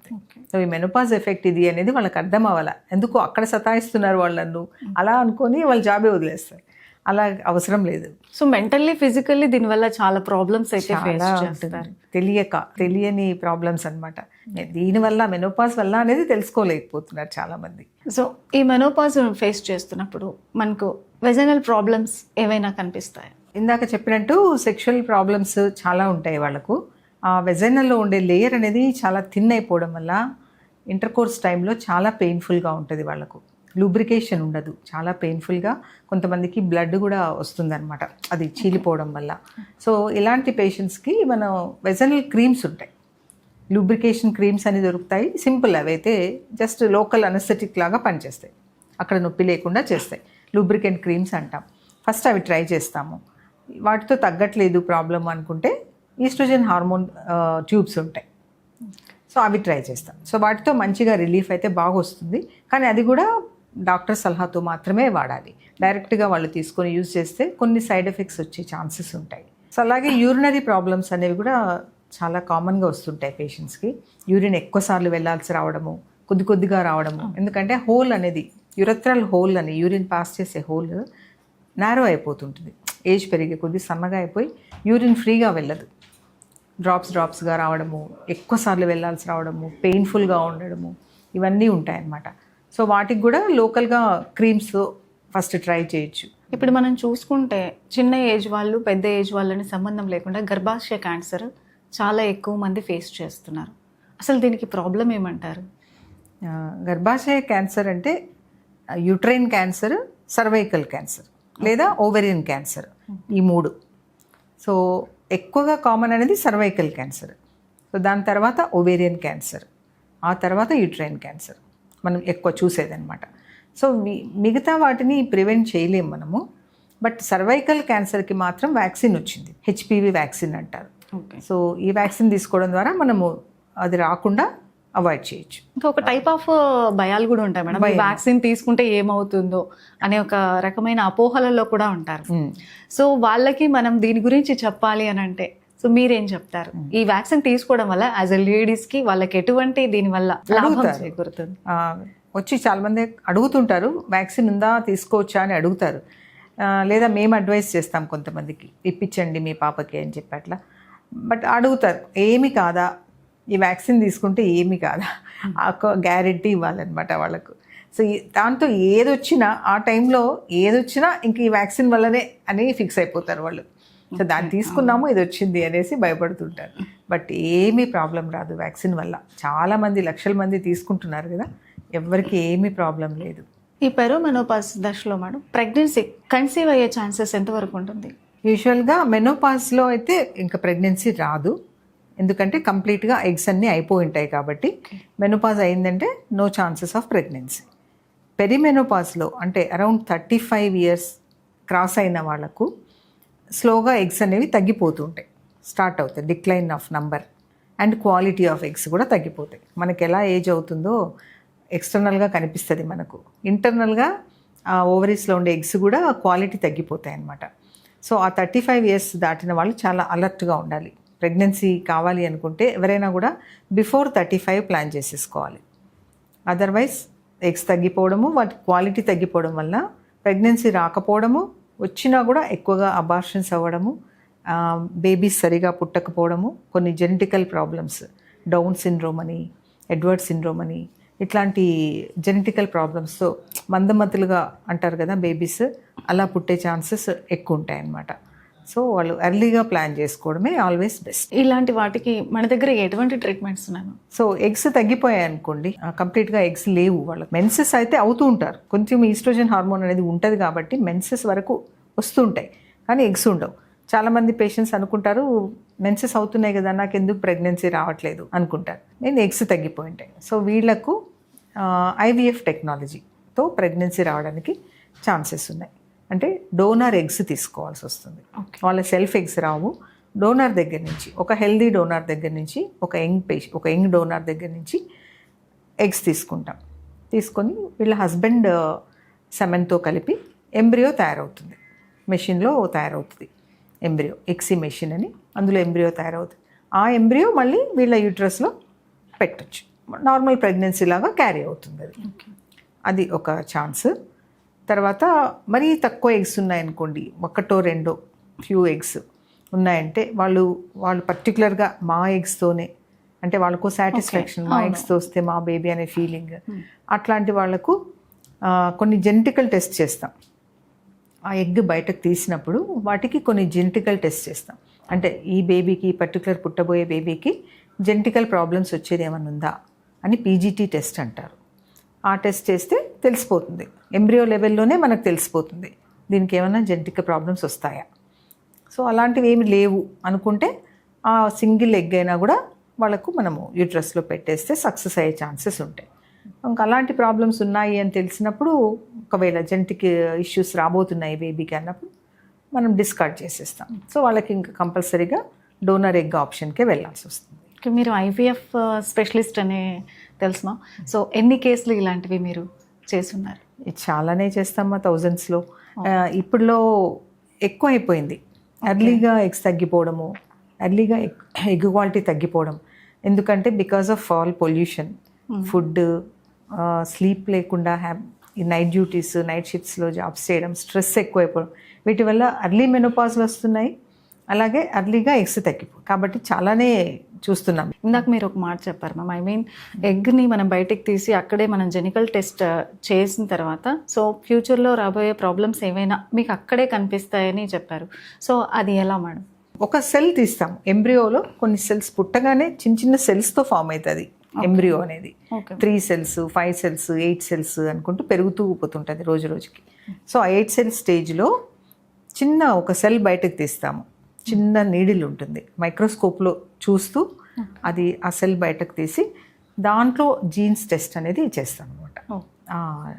సో ఈ మెనోపాజ్ ఎఫెక్ట్ ఇది అనేది వాళ్ళకి అర్థం అవ్వాలా, ఎందుకు అక్కడ సతాయిస్తున్నారు వాళ్ళు నన్ను అలా అనుకొని వాళ్ళు జాబే వదిలేస్తారు. అలా అవసరం లేదు. సో మెంటల్లీ ఫిజికల్లీ దీనివల్ల చాలా ప్రాబ్లమ్స్ అయితే తెలియని ప్రాబ్లమ్స్ అనమాట. దీనివల్ల మెనోపాజ్ వల్ల అనేది తెలుసుకోలేకపోతున్నారు చాలా మంది. సో ఈ మెనోపాజ్ ఫేస్ చేస్తున్నప్పుడు మనకు వెజనల్ ప్రాబ్లమ్స్ ఏవైనా కనిపిస్తాయి? ఇందాక చెప్పినట్టు సెక్షువల్ ప్రాబ్లమ్స్ చాలా ఉంటాయి వాళ్ళకు. ఆ వెజైనల్లో ఉండే లేయర్ అనేది చాలా థిన్ అయిపోవడం వల్ల ఇంటర్ కోర్స్ టైంలో చాలా పెయిన్ఫుల్గా ఉంటుంది వాళ్ళకు. లూబ్రికేషన్ ఉండదు, చాలా పెయిన్ఫుల్గా, కొంతమందికి బ్లడ్ కూడా వస్తుందన్నమాట అది చీలిపోవడం వల్ల. సో ఇలాంటి పేషెంట్స్కి మనం వెజనల్ క్రీమ్స్ ఉంటాయి, లూబ్రికేషన్ క్రీమ్స్ అని దొరుకుతాయి. సింపుల్, అవైతే జస్ట్ లోకల్ అనస్థెటిక్ లాగా పనిచేస్తాయి, అక్కడ నొప్పి లేకుండా చేస్తాయి. లూబ్రికెంట్ క్రీమ్స్ అంటాం. ఫస్ట్ అవి ట్రై చేస్తాము. వాటితో తగ్గట్లేదు ప్రాబ్లం అనుకుంటే ఈస్ట్రోజన్ హార్మోన్ ట్యూబ్స్ ఉంటాయి, సో అవి ట్రై చేస్తాం. సో వాటితో మంచిగా రిలీఫ్ అయితే బాగా వస్తుంది. కానీ అది కూడా డాక్టర్ సలహాతో మాత్రమే వాడాలి. డైరెక్ట్గా వాళ్ళు తీసుకొని యూజ్ చేస్తే కొన్ని సైడ్ ఎఫెక్ట్స్ వచ్చే ఛాన్సెస్ ఉంటాయి. సో అలాగే యూరినరీ ప్రాబ్లమ్స్ అనేవి కూడా చాలా కామన్గా వస్తుంటాయి పేషెంట్స్కి. యూరిన్ ఎక్కువసార్లు వెళ్ళాల్సి రావడము, కొద్దిగా రావడము. ఎందుకంటే హోల్ అనేది, యురత్రల్ హోల్ అని, యూరిన్ పాస్ చేసే హోల్ నారో అయిపోతుంటుంది. ఏజ్ పెరిగే కొద్ది సన్నగా అయిపోయి యూరిన్ ఫ్రీగా వెళ్ళదు, డ్రాప్స్గా రావడము, ఎక్కువసార్లు వెళ్ళాల్సి రావడము, పెయిన్ఫుల్గా ఉండడము, ఇవన్నీ ఉంటాయన్నమాట. సో వాటికి కూడా లోకల్గా క్రీమ్స్ ఫస్ట్ ట్రై చేయొచ్చు. ఇప్పుడు మనం చూసుకుంటే చిన్న ఏజ్ వాళ్ళు పెద్ద ఏజ్ వాళ్ళని సంబంధం లేకుండా గర్భాశయ క్యాన్సర్ చాలా ఎక్కువ మంది ఫేస్ చేస్తున్నారు. అసలు దీనికి ప్రాబ్లం ఏమంటారు? గర్భాశయ క్యాన్సర్ అంటే యూట్రైన్ క్యాన్సర్, సర్వైకల్ క్యాన్సర్ లేదా ఓవెరియన్ క్యాన్సర్, ఈ మూడు. సో ఎక్కువగా కామన్ అనేది సర్వైకల్ క్యాన్సర్. సో దాని తర్వాత ఓవేరియన్ క్యాన్సర్, ఆ తర్వాత యూట్రైన్ క్యాన్సర్ మనం ఎక్కువ చూసేదన్నమాట. సో మిగతా వాటిని ప్రివెంట్ చేయలేము మనము. బట్ సర్వైకల్ క్యాన్సర్కి మాత్రం వ్యాక్సిన్ వచ్చింది, హెచ్పివి వ్యాక్సిన్ అంటారు. సో ఈ వ్యాక్సిన్ తీసుకోవడం ద్వారా మనము అది రాకుండా అవాయిడ్ చేయొచ్చు. ఇంకొక టైప్ ఆఫ్ భయాలు కూడా ఉంటాయి మేడం, వ్యాక్సిన్ తీసుకుంటే ఏమవుతుందో అనే ఒక రకమైన అపోహలలో కూడా ఉంటారు. సో వాళ్ళకి మనం దీని గురించి చెప్పాలి అని అంటే సో మీరేం చెప్తారు? ఈ వ్యాక్సిన్ తీసుకోవడం వల్ల యాజ్ ఎ లేడీస్కి వాళ్ళకి ఎటువంటి దీనివల్ల లాభం చేకూరుతుంది? వచ్చి చాలామంది అడుగుతుంటారు, వ్యాక్సిన్ ఉందా, తీసుకోవచ్చా అని అడుగుతారు. లేదా మేము అడ్వైస్ చేస్తాం కొంతమందికి, ఇప్పించండి మీ పాపకి అని చెప్పి అట్లా. బట్ అడుగుతారు, ఏమి కాదా, ఈ వ్యాక్సిన్ తీసుకుంటే ఏమి కాదా, ఒక గ్యారెంటీ ఇవ్వాలన్నమాట వాళ్ళకు. సో దాంతో ఏదొచ్చినా, ఆ టైంలో ఏదొచ్చినా ఇంక ఈ వ్యాక్సిన్ వల్లనే అని ఫిక్స్ అయిపోతారు వాళ్ళు. సో దాన్ని తీసుకున్నాము, ఇది వచ్చింది అనేసి భయపడుతుంటారు. బట్ ఏమీ ప్రాబ్లం రాదు వ్యాక్సిన్ వల్ల. చాలామంది, లక్షల మంది తీసుకుంటున్నారు కదా, ఎవరికి ఏమీ ప్రాబ్లం లేదు. ఈ పెరోమెనోపాజ్ దశలో మేడం ప్రెగ్నెన్సీ కన్సీవ్ అయ్యే ఛాన్సెస్ ఎంతవరకు ఉంటుంది? యూజువల్గా మెనోపాజ్లో అయితే ఇంకా ప్రెగ్నెన్సీ రాదు, ఎందుకంటే కంప్లీట్గా ఎగ్స్ అన్నీ అయిపోయి ఉంటాయి కాబట్టి. మెనోపాజ్ అయిందంటే నో ఛాన్సెస్ ఆఫ్ ప్రెగ్నెన్సీ. పెరిమెనోపాజ్లో అంటే అరౌండ్ 35 years క్రాస్ అయిన వాళ్ళకు స్లోగా ఎగ్స్ అనేవి తగ్గిపోతూ ఉంటాయి, స్టార్ట్ అవుతాయి. Decline of number and quality of eggs కూడా తగ్గిపోతాయి. మనకి ఎలా ఏజ్ అవుతుందో ఎక్స్టర్నల్గా కనిపిస్తుంది మనకు, ఇంటర్నల్గా ఆ ఓవరీస్లో ఉండే ఎగ్స్ కూడా క్వాలిటీ తగ్గిపోతాయి అన్నమాట. సో ఆ 35 years దాటిన వాళ్ళు చాలా అలర్ట్గా ఉండాలి. ప్రెగ్నెన్సీ కావాలి అనుకుంటే ఎవరైనా కూడా బిఫోర్ 35 ప్లాన్ చేసేసుకోవాలి. అదర్వైజ్ ఎగ్స్ తగ్గిపోవడము, వాటి క్వాలిటీ తగ్గిపోవడం వల్ల ప్రెగ్నెన్సీ రాకపోవడము, వచ్చినా కూడా ఎక్కువగా అబార్షన్స్ అవ్వడము, బేబీస్ సరిగా పుట్టకపోవడము, కొన్ని జెనెటికల్ ప్రాబ్లమ్స్, డౌన్ సిండ్రోమ్ అని, ఎడ్వర్డ్ సిండ్రోమ్ అని, ఇట్లాంటి జెనెటికల్ ప్రాబ్లమ్స్తో మందమతులుగా అంటారు కదా బేబీస్, అలా పుట్టే ఛాన్సెస్ ఎక్కువ ఉంటాయి అన్నమాట. సో వాళ్ళు ఎర్లీగా ప్లాన్ చేసుకోవడమే ఆల్వేస్ బెస్ట్. ఇలాంటి వాటికి మన దగ్గర ఎటువంటి ట్రీట్మెంట్స్ ఉన్నాయి? సో ఎగ్స్ తగ్గిపోయాయి అనుకోండి, కంప్లీట్గా ఎగ్స్ లేవు వాళ్ళకి, మెన్సెస్ అయితే అవుతూ ఉంటారు, కొంచెం ఈస్ట్రోజన్ హార్మోన్ అనేది ఉంటుంది కాబట్టి మెన్సెస్ వరకు వస్తుంటాయి, కానీ ఎగ్స్ ఉండవు. చాలామంది పేషెంట్స్ అనుకుంటారు, మెన్సెస్ అవుతున్నాయి కదా, నాకు ఎందుకు ప్రెగ్నెన్సీ రావట్లేదు అనుకుంటారు. నేను ఎగ్స్ తగ్గిపోయి ఉంటాయి. సో వీళ్లకు ఐవీఎఫ్ టెక్నాలజీతో ప్రెగ్నెన్సీ రావడానికి ఛాన్సెస్ ఉన్నాయి. అంటే డోనర్ ఎగ్స్ తీసుకోవాల్సి వస్తుంది. వాళ్ళ సెల్ఫ్ ఎగ్స్ రావు, డోనర్ దగ్గర నుంచి, ఒక హెల్దీ డోనర్ దగ్గర నుంచి, ఒక యంగ్ డోనర్ దగ్గర నుంచి ఎగ్స్ తీసుకుంటాం. తీసుకొని వీళ్ళ హస్బెండ్ సెమెన్తో కలిపి ఎంబ్రియో తయారవుతుంది, మెషిన్లో తయారవుతుంది ఎంబ్రియో, ఎక్సీ మెషిన్ అని, అందులో ఎంబ్రియో తయారవుతుంది. ఆ ఎంబ్రియో మళ్ళీ వీళ్ళ యూట్రస్లో పెట్టచ్చు, నార్మల్ ప్రెగ్నెన్సీ లాగా క్యారీ అవుతుంది అది. అది ఒక ఛాన్స్. తర్వాత మరీ తక్కువ ఎగ్స్ ఉన్నాయనుకోండి, ఒకటో రెండో ఫ్యూ ఎగ్స్ ఉన్నాయంటే వాళ్ళు పర్టికులర్గా మా ఎగ్స్తోనే, అంటే వాళ్ళకు సాటిస్ఫాక్షన్, మా ఎగ్స్తో వస్తే మా బేబీ అనే ఫీలింగ్, అట్లాంటి వాళ్ళకు కొన్ని జెనెటికల్ టెస్ట్ చేస్తాం. ఆ ఎగ్ బయటకు తీసినప్పుడు వాటికి కొన్ని జెనెటికల్ టెస్ట్ చేస్తాం. అంటే ఈ బేబీకి పర్టికులర్ పుట్టబోయే బేబీకి జెనెటికల్ ప్రాబ్లమ్స్ వచ్చేది ఏమైనా ఉందా అని పీజీటీ టెస్ట్ అంటారు. ఆ టెస్ట్ చేస్తే తెలిసిపోతుంది, ఎంబ్రియో లెవెల్లోనే మనకు తెలిసిపోతుంది దీనికి ఏమైనా జెనెటిక్ ప్రాబ్లమ్స్ వస్తాయా. సో అలాంటివి ఏమి లేవు అనుకుంటే ఆ సింగిల్ ఎగ్ అయినా కూడా వాళ్ళకు మనము యూట్రస్లో పెట్టేస్తే సక్సెస్ అయ్యే ఛాన్సెస్ ఉంటాయి. ఇంకా అలాంటి ప్రాబ్లమ్స్ ఉన్నాయి అని తెలిసినప్పుడు, ఒకవేళ జెనెటిక్ ఇష్యూస్ రాబోతున్నాయి బేబీకి అన్నప్పుడు మనం డిస్కార్డ్ చేసేస్తాం. సో వాళ్ళకి ఇంకా కంపల్సరీగా డోనర్ ఎగ్ ఆప్షన్కే వెళ్ళాల్సి వస్తుంది. మీరు ఐవీఎఫ్ స్పెషలిస్ట్ అనే తెలుసుమా? సో ఎన్ని కేసులు ఇలాంటివి మీరు చేస్తున్నారు? చాలానే చేస్తామా, థౌజండ్స్లో. ఇప్పుడులో ఎక్కువ అయిపోయింది. ఎర్లీగా ఎగ్స్ తగ్గిపోవడము, ఎర్లీగా ఎగ్ క్వాలిటీ తగ్గిపోవడం. ఎందుకంటే because of all pollution, food, sleep లేకుండా ఈ నైట్ డ్యూటీస్, నైట్ షిఫ్ట్స్లో జాబ్స్ చేయడం, స్ట్రెస్ ఎక్కువైపోవడం, వీటి వల్ల అర్లీ మెనోపాజ్లు వస్తున్నాయి. అలాగే అర్లీగా ఎగ్స్ తగ్గిపోయి, కాబట్టి చాలానే చూస్తున్నాం. ఇందాక మీరు ఒక మాట చెప్పారు మ్యామ్, ఐ మీన్ ఎగ్ని మనం బయటికి తీసి అక్కడే మనం జెనికల్ టెస్ట్ చేసిన తర్వాత సో ఫ్యూచర్లో రాబోయే ప్రాబ్లమ్స్ ఏమైనా మీకు అక్కడే కనిపిస్తాయని చెప్పారు. సో అది ఎలా మేడం? ఒక సెల్ తీస్తాం ఎంబ్రియోలో, కొన్ని సెల్స్ పుట్టగానే చిన్న చిన్న సెల్స్తో ఫామ్ అవుతుంది ఎంబ్రియో అనేది. 3 cells, 5 cells, 8 cells అనుకుంటూ పెరుగుతూ పోతుంటుంది రోజు రోజుకి. సో ఆ 8 cell స్టేజ్లో చిన్న ఒక సెల్ బయటకు తీస్తాము. చిన్న నీడిల్ ఉంటుంది, మైక్రోస్కోప్లో చూస్తూ అది ఆ సెల్ బయటకు తీసి దాంట్లో జీన్స్ టెస్ట్ అనేది చేస్తాం అనమాట.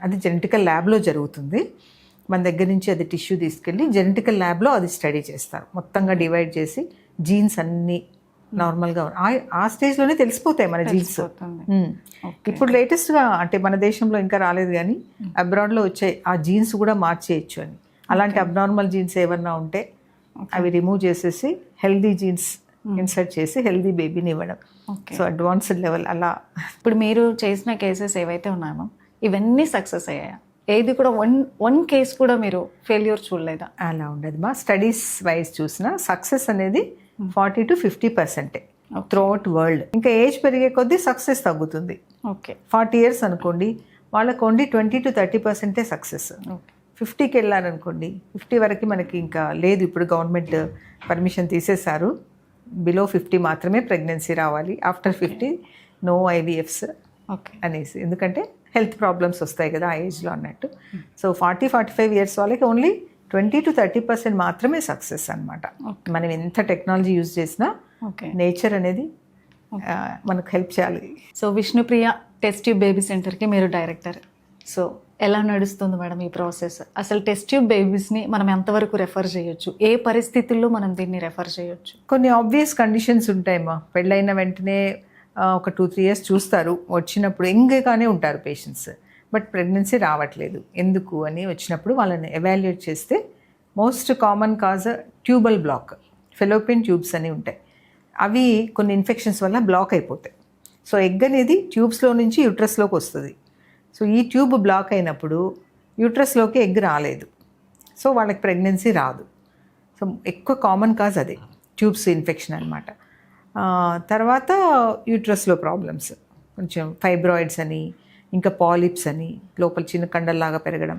అది జెనెటికల్ ల్యాబ్లో జరుగుతుంది. మన దగ్గర నుంచి అది టిష్యూ తీసుకెళ్ళి జెనెటికల్ ల్యాబ్లో అది స్టడీ చేస్తారు. మొత్తంగా డివైడ్ చేసి జీన్స్ అన్నీ నార్మల్గా ఆ స్టేజ్లోనే తెలిసిపోతాయి మన జీన్స్. ఇప్పుడు లేటెస్ట్గా అంటే మన దేశంలో ఇంకా రాలేదు కానీ అబ్రాడ్లో వచ్చే ఆ జీన్స్ కూడా మార్చేయచ్చు అని. అలాంటి అబ్నార్మల్ జీన్స్ ఏమన్నా ఉంటే అవి రిమూవ్ చేసేసి హెల్దీ జీన్స్ ఇన్సర్ట్ చేసి హెల్దీ బేబీని ఇవ్వడం. సో అడ్వాన్స్డ్ లెవెల్ అలా. ఇప్పుడు మీరు చేసిన కేసెస్ ఏవైతే ఉన్నాయో ఇవన్నీ సక్సెస్ అయ్యాయా? ఏది కూడా వన్ కేసు కూడా మీరు ఫెయిల్యూర్ చూడలేదా? అలా ఉండదు మా. స్టడీస్ వైజ్ చూసిన సక్సెస్ అనేది 40 to 50% త్రూఅవుట్ వరల్డ్. ఇంకా ఏజ్ పెరిగే కొద్దీ సక్సెస్ తగ్గుతుంది. ఓకే, 40 years అనుకోండి, వాళ్ళకు ఓన్లీ 20 to 30% సక్సెస్. 50కి వెళ్ళారనుకోండి, 50 వరకు మనకి ఇంకా లేదు. ఇప్పుడు గవర్నమెంట్ పర్మిషన్ తీసేశారు, బిలో 50 మాత్రమే ప్రెగ్నెన్సీ రావాలి, ఆఫ్టర్ 50 నో ఐవీఎఫ్స్ అనేసి. ఎందుకంటే హెల్త్ ప్రాబ్లమ్స్ వస్తాయి కదా ఆ ఏజ్లో అన్నట్టు. సో 40-45 years వాళ్ళకి ఓన్లీ 20 to 30% మాత్రమే సక్సెస్ అనమాట. మనం ఎంత టెక్నాలజీ యూజ్ చేసినా నేచర్ అనేది మనకు హెల్ప్ చేయాలి. So Vishnupriya test tube baby సెంటర్కి మీరు డైరెక్టర్. సో ఎలా నడుస్తుంది మేడం ఈ ప్రాసెస్? అసలు టెస్ట్ ట్యూబ్ బేబీస్ని మనం ఎంతవరకు రెఫర్ చేయొచ్చు? ఏ పరిస్థితుల్లో మనం దీన్ని రెఫర్ చేయొచ్చు? కొన్ని ఆబ్వియస్ కండిషన్స్ ఉంటాయమ్మా. పెళ్ళైన వెంటనే ఒక 2-3 years చూస్తారు, వచ్చినప్పుడు యంగ్గానే ఉంటారు పేషెంట్స్, బట్ ప్రెగ్నెన్సీ రావట్లేదు ఎందుకు అని వచ్చినప్పుడు వాళ్ళని ఎవాల్యుయేట్ చేస్తే most common cause tubal black, fallopian tubes అని ఉంటాయి. అవి కొన్ని ఇన్ఫెక్షన్స్ వల్ల బ్లాక్ అయిపోతాయి. సో ఎగ్ అనేది ట్యూబ్స్లో నుంచి యూట్రస్లోకి వస్తుంది. సో ఈ ట్యూబ్ బ్లాక్ అయినప్పుడు యూట్రస్లోకి ఎగ్ రాలేదు, సో వాళ్ళకి ప్రెగ్నెన్సీ రాదు. సో ఎక్కువ కామన్ కాజ్ అదే ట్యూబ్స్ ఇన్ఫెక్షన్ అనమాట. తర్వాత యూట్రస్లో ప్రాబ్లమ్స్, కొంచెం ఫైబ్రాయిడ్స్ అని, ఇంకా పాలిప్స్ అని, లోపల చిన్న కండల్లాగా పెరగడం,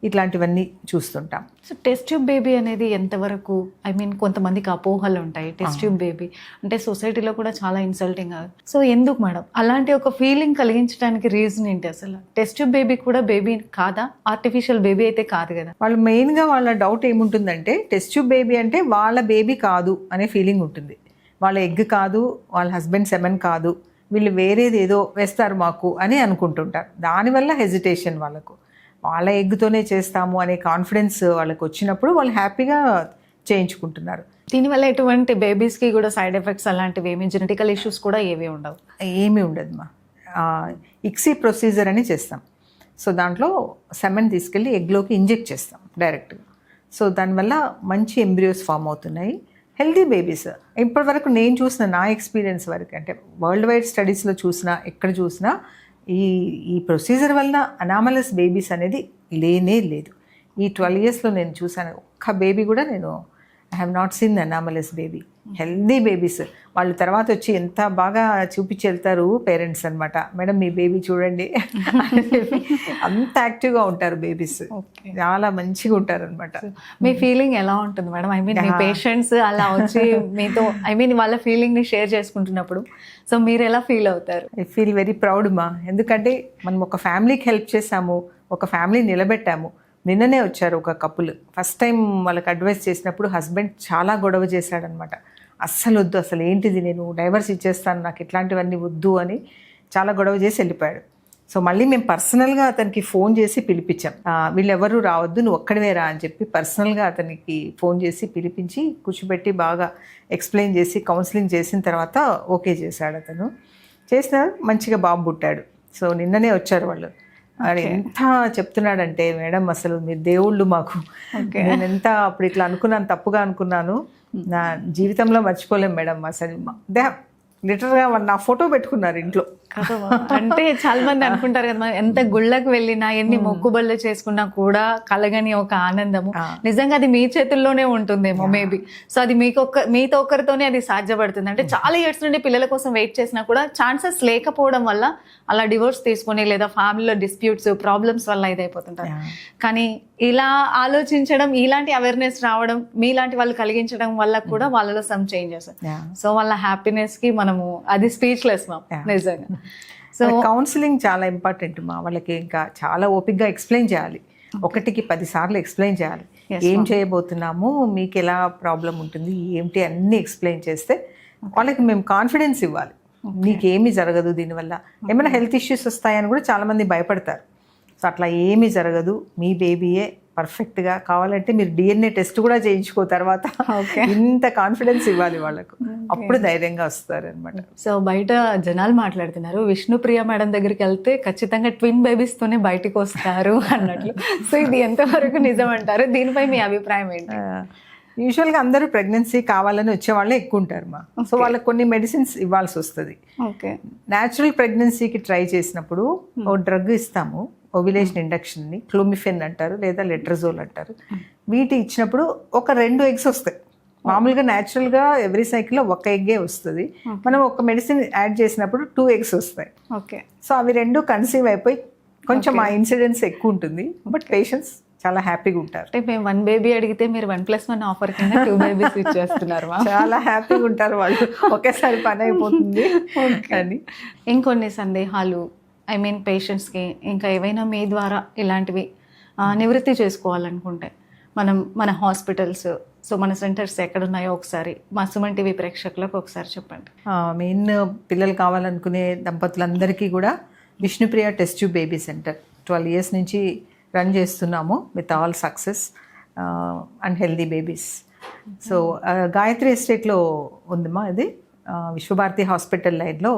ఇట్లాంటివన్నీ చూస్తుంటాం. సో టెస్ట్ ట్యూబ్ బేబీ అనేది ఎంతవరకు, ఐ మీన్ కొంతమందికి అపోహలు ఉంటాయి టెస్ట్ ట్యూబ్ బేబీ అంటే, సొసైటీలో కూడా చాలా ఇన్సల్టింగ్. సో ఎందుకు మేడం అలాంటి ఒక ఫీలింగ్ కలిగించడానికి రీజన్ ఏంటి? అసలు టెస్ట్ ట్యూబ్ బేబీ కూడా బేబీ కాదా? ఆర్టిఫిషియల్ బేబీ అయితే కాదు కదా. వాళ్ళు మెయిన్గా వాళ్ళ డౌట్ ఏముంటుందంటే టెస్ట్ ట్యూబ్ బేబీ అంటే వాళ్ళ బేబీ కాదు అనే ఫీలింగ్ ఉంటుంది. వాళ్ళ ఎగ్ కాదు, వాళ్ళ హస్బెండ్ సెమెన్ కాదు, వీళ్ళు వేరేది ఏదో వేస్తారు మాకు అని అనుకుంటుంటారు. దానివల్ల హెజిటేషన్ వాళ్ళకు. వాళ్ళ ఎగ్తోనే చేస్తాము అనే కాన్ఫిడెన్స్ వాళ్ళకి వచ్చినప్పుడు వాళ్ళు హ్యాపీగా చేయించుకుంటున్నారు. దీనివల్ల ఎటువంటి బేబీస్కి కూడా సైడ్ ఎఫెక్ట్స్ అలాంటివి ఏమి, జెనెటికల్ ఇష్యూస్ కూడా ఏమీ ఉండవు? ఏమీ ఉండదు మా. ఇక్సీ ప్రొసీజర్ అని చేస్తాం. సో దాంట్లో సెమెన్ తీసుకెళ్ళి ఎగ్లోకి ఇంజెక్ట్ చేస్తాం డైరెక్ట్గా. సో దానివల్ల మంచి ఎంబ్రియోస్ ఫామ్ అవుతున్నాయి, హెల్దీ బేబీస్. ఇప్పటివరకు నేను చూసిన నా ఎక్స్పీరియన్స్ వరకు, అంటే వరల్డ్ వైడ్ స్టడీస్లో చూసినా ఎక్కడ చూసినా ఈ ప్రొసీజర్ వల్ల అనామలస్ బేబీస్ అనేది లేనే లేదు. ఈ 12 yearsలో నేను చూసాను, ఒక్క బేబీ కూడా నేను I have not seen anomalous baby. Healthy babies వాళ్ళు తర్వాత వచ్చి ఎంత బాగా చూపించి వెళ్తారు పేరెంట్స్ అనమాట. మేడం మీ బేబీ చూడండి అంత యాక్టివ్గా ఉంటారు బేబీస్, చాలా మంచిగా ఉంటారు అనమాట. మీ ఫీలింగ్ ఎలా ఉంటుంది madam? I mean me patients అలా వచ్చి మీతో వాళ్ళ ఫీలింగ్ని షేర్ చేసుకుంటున్నప్పుడు సో మీరు ఎలా ఫీల్ అవుతారు? ఐ ఫీల్ వెరీ ప్రౌడ్ మా. ఎందుకంటే మనం ఒక ఫ్యామిలీకి హెల్ప్ చేసాము, ఒక ఫ్యామిలీ నిలబెట్టాము. నిన్ననే వచ్చారు ఒక కపుల్, ఫస్ట్ టైం వాళ్ళకి అడ్వైస్ చేసినప్పుడు హస్బెండ్ చాలా గొడవ చేశాడనమాట. అస్సలు వద్దు, అసలు ఏంటిది, నేను డైవర్స్ ఇచ్చేస్తాను, నాకు ఇట్లాంటివన్నీ వద్దు అని చాలా గొడవ చేసి వెళ్ళిపోయాడు. సో మళ్ళీ మేము పర్సనల్గా అతనికి ఫోన్ చేసి పిలిపించాం. వీళ్ళెవరూ రావద్దు, నువ్వు ఒక్కడివే రా అని చెప్పి పర్సనల్గా అతనికి ఫోన్ చేసి పిలిపించి కూర్చోబెట్టి బాగా ఎక్స్ప్లెయిన్ చేసి కౌన్సిలింగ్ చేసిన తర్వాత ఓకే చేశాడు అతను. చేసిన మంచిగా బాబు పుట్టాడు. సో నిన్ననే వచ్చారు వాళ్ళు. అది ఎంత చెప్తున్నాడంటే, మేడం అసలు మీరు దేవుళ్ళు మాకు, నేను ఎంత అప్పుడు ఇట్లా అనుకున్నాను, తప్పుగా అనుకున్నాను, నా జీవితంలో మర్చిపోలేం మేడం అసలు. లిటరల్గా నా ఫోటో పెట్టుకున్నారు ఇంట్లో. అంటే చాలా మంది అనుకుంటారు కదా, ఎంత గుళ్ళకు వెళ్ళినా ఎన్ని మొక్కుబళ్ళు చేసుకున్నా కూడా కలగని ఒక ఆనందము నిజంగా అది మీ చేతుల్లోనే ఉంటుందేమో మేబీ. సో అది మీతో ఒకరితోనే అది సాధ్యపడుతుంది. అంటే చాలా ఇయర్స్ నుండి పిల్లల కోసం వెయిట్ చేసినా కూడా ఛాన్సెస్ లేకపోవడం వల్ల అలా డివోర్స్ తీసుకొని లేదా ఫ్యామిలీలో డిస్ప్యూట్స్ ప్రాబ్లమ్స్ వల్ల ఇదైపోతుంటారు. కానీ ఇలా ఆలోచించడం, ఇలాంటి అవేర్నెస్ రావడం, మీలాంటి వాళ్ళు కలిగించడం వల్ల కూడా వాళ్ళలో సమ్ చేంజెస్. సో వాళ్ళ హ్యాపీనెస్ కి మనము అది స్పీచ్లెస్ మా నిజంగా. సో కౌన్సిలింగ్ చాలా ఇంపార్టెంట్ మా. వాళ్ళకి ఇంకా చాలా ఓపిక్గా ఎక్స్ప్లెయిన్ చేయాలి, 1కి 10 సార్లు ఎక్స్ప్లెయిన్ చేయాలి. ఏం చేయబోతున్నాము, మీకు ఎలా ప్రాబ్లం ఉంటుంది ఏంటి అన్నీ ఎక్స్ప్లెయిన్ చేస్తే వాళ్ళకి మేము కాన్ఫిడెన్స్ ఇవ్వాలి. నీకేమీ జరగదు, దీనివల్ల ఏమైనా హెల్త్ ఇష్యూస్ వస్తాయని కూడా చాలామంది భయపడతారు. సో అట్లా ఏమీ జరగదు, మీ బేబీయే పర్ఫెక్ట్గా, కావాలంటే మీరు DNA టెస్ట్ కూడా చేయించుకో తర్వాత, ఇంత కాన్ఫిడెన్స్ ఇవ్వాలి వాళ్ళకు, అప్పుడు ధైర్యంగా వస్తారు అనమాట. సో బయట జనాలు మాట్లాడుతున్నారు, విష్ణుప్రియ మేడం దగ్గరికి వెళ్తే ఖచ్చితంగా ట్విన్ బేబీస్తోనే బయటకు వస్తారు అన్నట్లు. సో ఇది ఎంతవరకు నిజం అంటారు? దీనిపై మీ అభిప్రాయం ఏంటి? యూజువల్గా అందరూ ప్రెగ్నెన్సీ కావాలని వచ్చే వాళ్ళే ఎక్కువ ఉంటారు మా. సో వాళ్ళకి కొన్ని మెడిసిన్స్ ఇవ్వాల్సి వస్తుంది. న్యాచురల్ ప్రెగ్నెన్సీకి ట్రై చేసినప్పుడు ఓ డ్రగ్ ఇస్తాము, ఓవ్యులేషన్ ఇండక్షన్ని, క్లోమిఫెన్ అంటారు లేదా లెట్రజోల్ అంటారు. వీటి ఇచ్చినప్పుడు ఒక 2 eggs వస్తాయి. మామూలుగా న్యాచురల్గా ఎవ్రీ సైకిల్లో 1 ఎగ్గే వస్తుంది. మనం ఒక మెడిసిన్ యాడ్ చేసినప్పుడు 2 eggs వస్తాయి. సో అవి 2 కన్సీవ్ అయిపోయి కొంచెం ఆ ఇన్సిడెన్స్ ఎక్కువ ఉంటుంది, బట్ పేషెంట్స్ చాలా హ్యాపీగా ఉంటారు. అంటే మేము 1 baby అడిగితే మీరు 1+1 ఆఫర్ కింద 2 babies ఇచ్చేస్తున్నారు. చాలా హ్యాపీగా ఉంటారు వాళ్ళు, ఒకేసారి పని అయిపోతుంది. కానీ ఇంకొన్ని సందేహాలు పేషెంట్స్కి ఇంకా ఏవైనా మీ ద్వారా ఇలాంటివి నివృత్తి చేసుకోవాలనుకుంటే మన హాస్పిటల్స్, సో మన సెంటర్స్ ఎక్కడున్నాయో ఒకసారి మా సుమన్ టీవీ ప్రేక్షకులకు ఒకసారి చెప్పండి. మెయిన్ పిల్లలు కావాలనుకునే దంపతులందరికీ కూడా Vishnupriya test tube baby centre 12 years నుంచి రన్ చేస్తున్నాము with all success and healthy babies. So Gayatri ఎస్టేట్లో ఉందమ్మా ఇది, విశ్వభారతి హాస్పిటల్ లైన్లో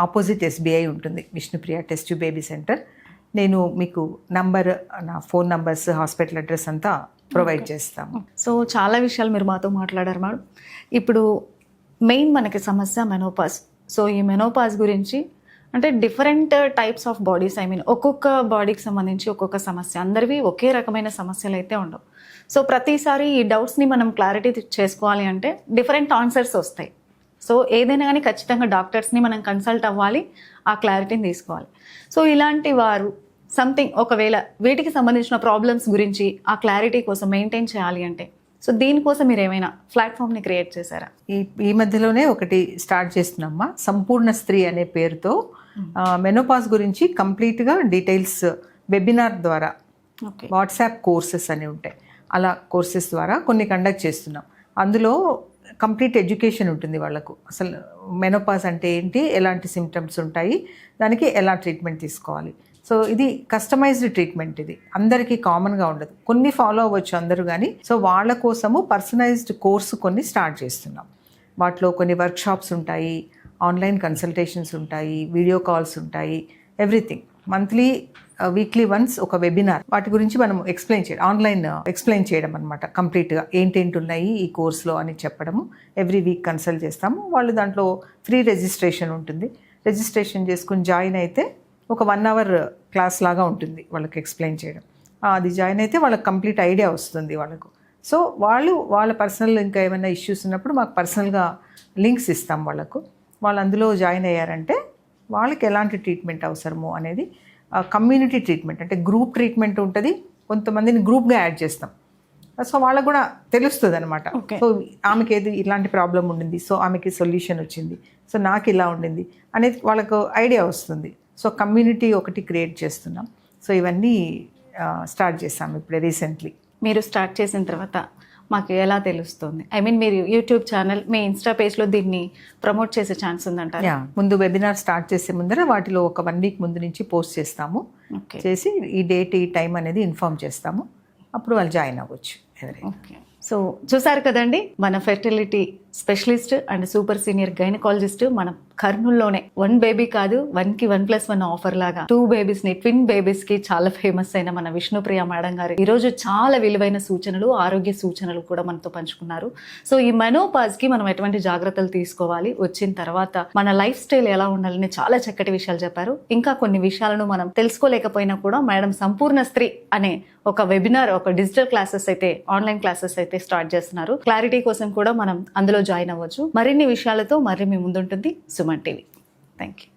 ఆపోజిట్ SBI ఉంటుంది Vishnupriya test tube baby centre. నేను మీకు నా ఫోన్ నంబర్స్, హాస్పిటల్ అడ్రస్ అంతా ప్రొవైడ్ చేస్తాము. సో చాలా విషయాలు మీరు మాతో మాట్లాడారు మేడం. ఇప్పుడు మెయిన్ మనకి సమస్య మెనోపాజ్. సో ఈ మెనోపాజ్ గురించి అంటే డిఫరెంట్ టైప్స్ ఆఫ్ బాడీస్, ఒక్కొక్క బాడీకి సంబంధించి ఒక్కొక్క సమస్య, అందరివి ఒకే రకమైన సమస్యలు అయితే ఉండవు. సో ప్రతిసారి ఈ డౌట్స్ని మనం క్లారిటీ చేసుకోవాలి అంటే డిఫరెంట్ ఆన్సర్స్ వస్తాయి. సో ఏదైనా కానీ ఖచ్చితంగా డాక్టర్స్ని మనం కన్సల్ట్ అవ్వాలి, ఆ క్లారిటీని తీసుకోవాలి. సో ఇలాంటి వారు సంథింగ్ ఒకవేళ వీటికి సంబంధించిన ప్రాబ్లమ్స్ గురించి ఆ క్లారిటీ కోసం మెయింటైన్ చేయాలి అంటే, సో దీనికోసం మీరు ఏమైనా ప్లాట్ఫామ్ని క్రియేట్ చేశారా? ఈ మధ్యలోనే ఒకటి స్టార్ట్ చేస్తున్నామ్మా, సంపూర్ణ స్త్రీ అనే పేరుతో మెనోపాజ్ గురించి కంప్లీట్గా డీటెయిల్స్ వెబినార్ ద్వారా, వాట్సాప్ కోర్సెస్ అని ఉంటాయి, అలా కోర్సెస్ ద్వారా కొన్ని కండక్ట్ చేస్తున్నాం. అందులో కంప్లీట్ ఎడ్యుకేషన్ ఉంటుంది వాళ్ళకు, అసలు మెనోపాజ్ అంటే ఏంటి, ఎలాంటి సిమ్టమ్స్ ఉంటాయి, దానికి ఎలా ట్రీట్మెంట్ తీసుకోవాలి. సో ఇది కస్టమైజ్డ్ ట్రీట్మెంట్, ఇది అందరికీ కామన్గా ఉండదు, కొన్ని ఫాలో అవ్వచ్చు అందరూ కానీ. సో వాళ్ళ కోసము పర్సనలైజ్డ్ కోర్సు కొన్ని స్టార్ట్ చేస్తున్నాం. వాటిలో కొన్ని వర్క్షాప్స్ ఉంటాయి, ఆన్లైన్ కన్సల్టేషన్స్ ఉంటాయి, వీడియో కాల్స్ ఉంటాయి, ఎవ్రీథింగ్. మంత్లీ వీక్లీ వన్స్ ఒక వెబినార్, వాటి గురించి మనం ఎక్స్ప్లెయిన్ చేయడం, ఆన్లైన్ ఎక్స్ప్లెయిన్ చేయడం అనమాట. కంప్లీట్గా ఏంటేంటి ఉన్నాయి ఈ కోర్సులో అని చెప్పడము. ఎవ్రీ వీక్ కన్సల్ట్ చేస్తాము. వాళ్ళు దాంట్లో ఫ్రీ రిజిస్ట్రేషన్ ఉంటుంది, రిజిస్ట్రేషన్ చేసుకుని జాయిన్ అయితే ఒక 1 hour క్లాస్ లాగా ఉంటుంది వాళ్ళకి ఎక్స్ప్లెయిన్ చేయడం. అది జాయిన్ అయితే వాళ్ళకి కంప్లీట్ ఐడియా వస్తుంది వాళ్ళకు. సో వాళ్ళ పర్సనల్ ఇంకా ఏమైనా ఇష్యూస్ ఉన్నప్పుడు మాకు పర్సనల్గా లింక్స్ ఇస్తాం వాళ్ళకు. వాళ్ళు అందులో జాయిన్ అయ్యారంటే వాళ్ళకి ఎలాంటి ట్రీట్మెంట్ అవసరమో అనేది కమ్యూనిటీ ట్రీట్మెంట్ అంటే గ్రూప్ ట్రీట్మెంట్ ఉంటుంది, కొంతమందిని గ్రూప్గా యాడ్ చేస్తాం. సో వాళ్ళకు కూడా తెలుస్తుంది అనమాట. సో ఆమెకి ఏది ఇలాంటి ప్రాబ్లం ఉండింది, సో ఆమెకి సొల్యూషన్ వచ్చింది, సో నాకు ఇలా ఉండింది అనేది వాళ్ళకు ఐడియా వస్తుంది. సో కమ్యూనిటీ ఒకటి క్రియేట్ చేస్తున్నాం. సో ఇవన్నీ స్టార్ట్ చేసాం ఇప్పుడే రీసెంట్లీ. మీరు స్టార్ట్ చేసిన తర్వాత మాకు ఎలా తెలుస్తుంది? ఐ మీన్ మీరు యూట్యూబ్ ఛానల్, మీ ఇన్స్టా పేజ్లో దీన్ని ప్రమోట్ చేసే ఛాన్స్ ఉందంటారు? ముందు వెబినార్ స్టార్ట్ చేసే ముందర వాటిలో ఒక 1 వీక్ ముందు నుంచి పోస్ట్ చేస్తాము. చేసి ఈ డేట్ ఈ టైం అనేది ఇన్ఫార్మ్ చేస్తాము. అప్పుడు వాళ్ళు జాయిన్ అవ్వచ్చు ఎవరైనా. ఓకే. సో చూసారు కదండి, మన fertility specialist and super senior gynaecologist మన కర్నూలులోనే 1 బేబీ కాదు 1కి 1+1 ఆఫర్ లాగా 2 బేబీస్ని, ట్విన్ బేబీస్కి చాలా ఫేమస్ అయిన మన విష్ణుప్రియ మేడం గారు ఈరోజు చాలా విలువైన సూచనలు, ఆరోగ్య సూచనలు కూడా మనతో పంచుకున్నారు. సో ఈ మెనోపాజ్కి మనం ఎటువంటి జాగ్రత్తలు తీసుకోవాలి, వచ్చిన తర్వాత మన లైఫ్ స్టైల్ ఎలా ఉండాలని చాలా చక్కటి విషయాలు చెప్పారు. ఇంకా కొన్ని విషయాలను మనం తెలుసుకోలేకపోయినా కూడా మేడం సంపూర్ణ స్త్రీ అనే ఒక వెబినార్, ఒక డిజిటల్ క్లాసెస్ అయితే, ఆన్లైన్ క్లాసెస్ అయితే స్టార్ట్ చేస్తున్నారు. క్లారిటీ కోసం కూడా మనం అందులో జాయిన్ అవ్వచ్చు. మరిన్ని విషయాలతో మరి మీ ముందుంటుంది సుమన్ టీవీ. Thank you.